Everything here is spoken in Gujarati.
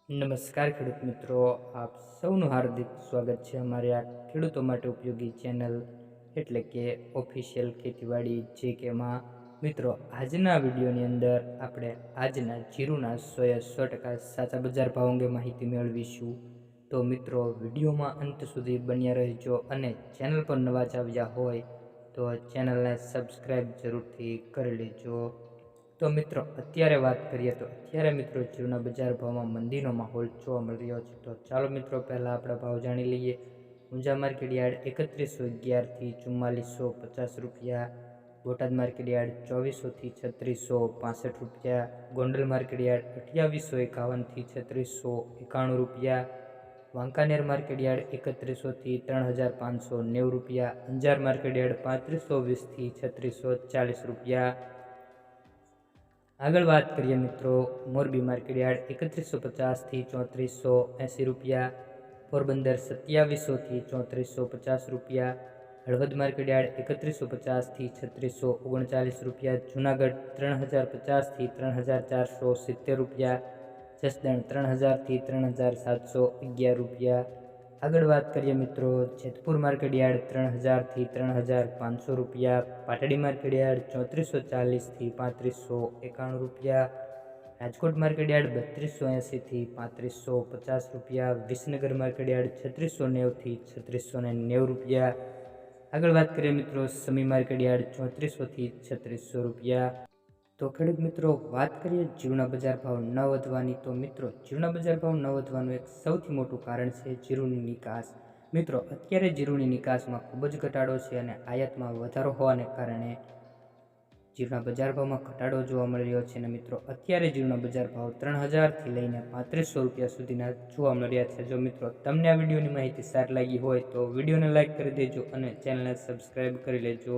નમસ્કાર ખેડૂત મિત્રો, આપ સૌનું હાર્દિક સ્વાગત છે અમારી આ ખેડૂતો માટે ઉપયોગી ચેનલ એટલે કે ઓફિશિયલ ખેતીવાડી જે કેમાં મિત્રો આજના વિડીયોની અંદર આપણે આજના જીરુના 100% સાચા બજાર ભાવ અંગે માહિતી મેળવીશું. તો મિત્રો વિડીયોમાં અંત સુધી બન્યા રહેજો અને ચેનલ પર નવા જ આવ્યા હોય તો ચેનલને સબસ્ક્રાઈબ જરૂરથી કરી લેજો. તો મિત્રો અત્યારે વાત કરીએ તો અત્યારે મિત્રો જીરુના બજાર ભાવમાં મંદીનો માહોલ જોવા મળી રહ્યો છે. તો ચાલો મિત્રો પહેલાં આપણે ભાવ જાણી લઈએ. ઊંઝા માર્કેટ યાર્ડ 3111થી 4450 રૂપિયા, બોટાદ માર્કેટ યાર્ડ 2400થી 3665 રૂપિયા, ગોંડલ માર્કેટ યાર્ડ 2851થી 3691 રૂપિયા, વાંકાનેર માર્કેટ યાર્ડ 3100થી 3590 રૂપિયા, અંજાર માર્કેટ યાર્ડ 3520થી 3640 રૂપિયા. આગળ વાત કરીએ મિત્રો મોરબી માર્કેટ યાર્ડ 3150થી 3480 રૂપિયા, પોરબંદર 2700થી 3450 રૂપિયા, હળવદ માર્કેટ યાર્ડ 3150થી 3639 રૂપિયા, જૂનાગઢ 3050થી 3470 રૂપિયા, જસદણ 3000થી 3711 રૂપિયા. આગળ વાત કરીએ મિત્રો જેતપુર માર્કેટ યાર્ડ 3000થી 3500 રૂપિયા, પાટડી માર્કેટ યાર્ડ 3440થી 3591 રૂપિયા, રાજકોટ માર્કેટ યાર્ડ 3280થી 3550 રૂપિયા, વિસનગર માર્કેટ યાર્ડ 3690થી 3690 રૂપિયા. આગળ વાત કરીએ મિત્રો સમી માર્કેટ યાર્ડ 3400થી 3600 રૂપિયા. તો ખેડૂત મિત્રો વાત કરીએ જીરુના બજાર ભાવ ન વધવાની. તો મિત્રો જીરુના બજાર ભાવ ન વધવાનું એક સૌથી મોટું કારણ છે જીરુની નિકાસ. મિત્રો અત્યારે જીરુની નિકાસમાં ખૂબ જ ઘટાડો છે અને આયાતમાં વધારો હોવાને કારણે જીરુના બજાર ભાવમાં ઘટાડો જોવા મળી રહ્યો છે. અને મિત્રો અત્યારે જીરુના બજાર ભાવ 3000થી લઈને 3500 રૂપિયા સુધીના જોવા મળી રહ્યા છે. જો મિત્રો તમને આ વિડીયોની માહિતી સારી લાગી હોય તો વિડીયોને લાઇક કરી દેજો અને ચેનલને સબસ્ક્રાઈબ કરી લેજો.